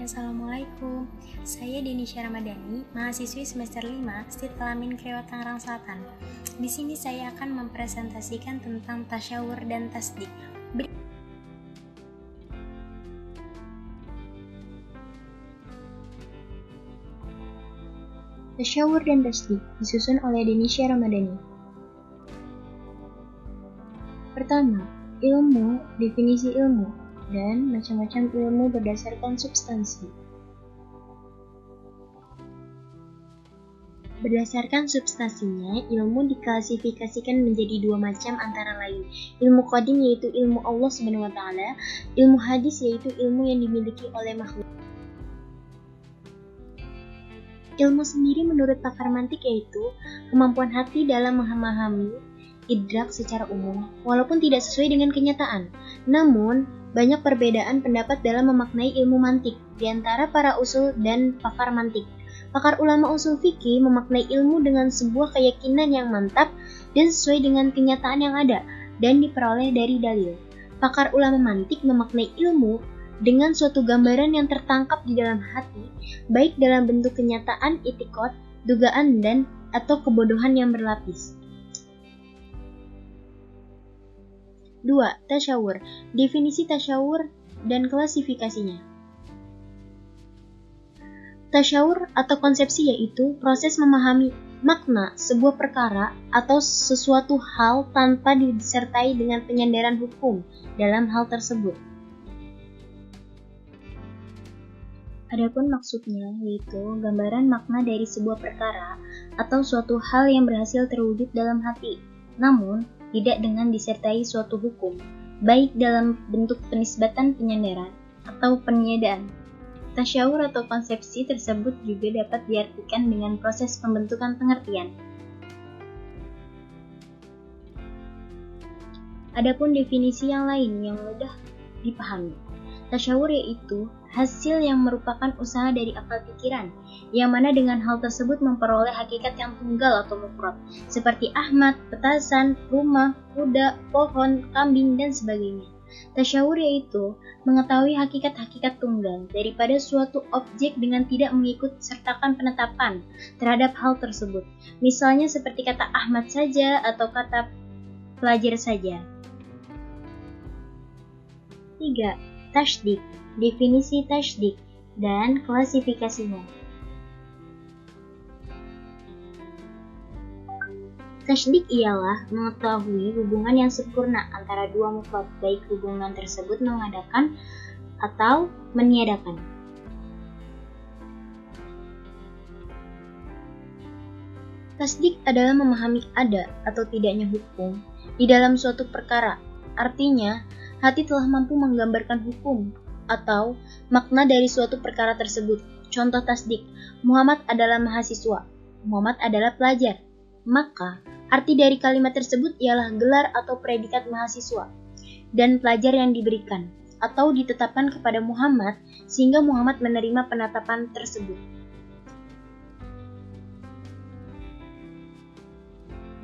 Assalamualaikum. Saya Denisha Ramadhani, mahasiswi semester 5, Stit Kelamin Kreo Tangerang Selatan. Di sini saya akan mempresentasikan tentang tasyawur dan tasdik. Tasyawur dan tasdik disusun oleh Denisha Ramadhani. Pertama, ilmu, definisi ilmu, dan macam-macam ilmu berdasarkan substansi. Berdasarkan substansinya, ilmu diklasifikasikan menjadi dua macam antara lain. Ilmu qadim yaitu ilmu Allah SWT, ilmu hadis yaitu ilmu yang dimiliki oleh makhluk. Ilmu sendiri menurut pakar mantik yaitu kemampuan hati dalam memahami idrak secara umum, walaupun tidak sesuai dengan kenyataan. Namun, banyak perbedaan pendapat dalam memaknai ilmu mantik di antara para usul dan pakar mantik. Pakar ulama usul fikih memaknai ilmu dengan sebuah keyakinan yang mantap dan sesuai dengan kenyataan yang ada dan diperoleh dari dalil. Pakar ulama mantik memaknai ilmu dengan suatu gambaran yang tertangkap di dalam hati, baik dalam bentuk kenyataan, itikad, dugaan, dan atau kebodohan yang berlapis. 2. Tasyawur. Definisi tasyawur dan klasifikasinya. Tasyawur atau konsepsi yaitu proses memahami makna sebuah perkara atau sesuatu hal tanpa disertai dengan penyandaran hukum dalam hal tersebut. Adapun maksudnya yaitu gambaran makna dari sebuah perkara atau suatu hal yang berhasil terwujud dalam hati, namun tidak dengan disertai suatu hukum, baik dalam bentuk penisbatan penyandaran atau peniadaan. Tasyawur atau konsepsi tersebut juga dapat diartikan dengan proses pembentukan pengertian. Adapun definisi yang lain yang mudah dipahami. Tasyawur yaitu hasil yang merupakan usaha dari akal pikiran, yang mana dengan hal tersebut memperoleh hakikat yang tunggal atau mufrad, seperti Ahmad, petasan, rumah, kuda, pohon, kambing, dan sebagainya. Tasyawur yaitu mengetahui hakikat-hakikat tunggal daripada suatu objek dengan tidak mengikut sertakan penetapan terhadap hal tersebut. Misalnya seperti kata Ahmad saja atau kata pelajar saja. 3. Tasdik. Definisi tasdik dan klasifikasinya. Tasdik ialah mengetahui hubungan yang sempurna antara dua mufrad, baik hubungan tersebut mengadakan atau meniadakan. Tasdik adalah memahami ada atau tidaknya hukum di dalam suatu perkara. Artinya, hati telah mampu menggambarkan hukum atau makna dari suatu perkara tersebut. Contoh tasdik, Muhammad adalah mahasiswa, Muhammad adalah pelajar. Maka, arti dari kalimat tersebut ialah gelar atau predikat mahasiswa dan pelajar yang diberikan atau ditetapkan kepada Muhammad sehingga Muhammad menerima penetapan tersebut.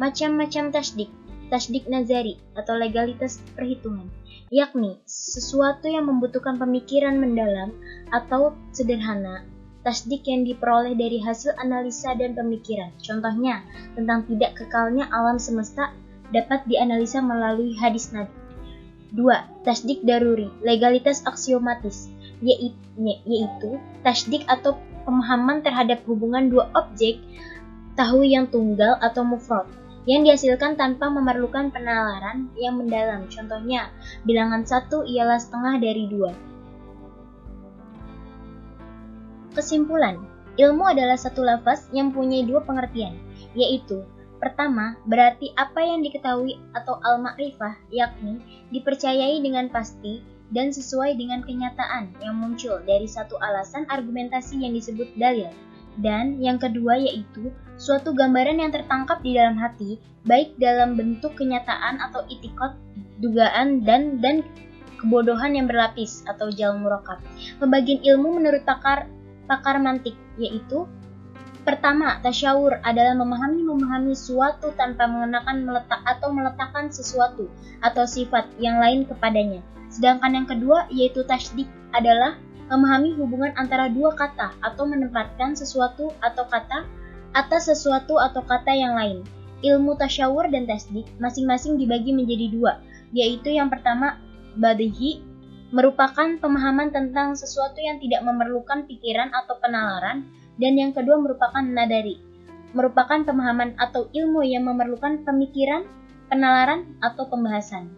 Macam-macam tasdik. Tasdik nazari atau legalitas perhitungan, yakni sesuatu yang membutuhkan pemikiran mendalam atau sederhana. Tasdik yang diperoleh dari hasil analisa dan pemikiran. Contohnya, tentang tidak kekalnya alam semesta dapat dianalisa melalui hadis Nabi. 2. Tasdik daruri, legalitas aksiomatis, yaitu tasdik atau pemahaman terhadap hubungan dua objek, tahu yang tunggal atau mufrad, yang dihasilkan tanpa memerlukan penalaran yang mendalam. Contohnya, bilangan 1 ialah setengah dari 2. Kesimpulan, ilmu adalah satu lafaz yang punya dua pengertian, yaitu pertama, berarti apa yang diketahui atau al-ma'rifah, yakni dipercayai dengan pasti dan sesuai dengan kenyataan yang muncul dari satu alasan argumentasi yang disebut dalil. Dan yang kedua yaitu suatu gambaran yang tertangkap di dalam hati, baik dalam bentuk kenyataan atau itikad, dugaan, dan kebodohan yang berlapis atau jal murakab. Pembagian ilmu menurut pakar mantik yaitu pertama, tasyawur adalah memahami suatu tanpa mengenakan meletakkan sesuatu atau sifat yang lain kepadanya. Sedangkan yang kedua yaitu tasdik adalah memahami hubungan antara dua kata atau menempatkan sesuatu atau kata atas sesuatu atau kata yang lain. Ilmu tasyawur dan tasdik masing-masing dibagi menjadi dua, yaitu yang pertama badihi, merupakan pemahaman tentang sesuatu yang tidak memerlukan pikiran atau penalaran, dan yang kedua merupakan nadari, merupakan pemahaman atau ilmu yang memerlukan pemikiran, penalaran, atau pembahasan.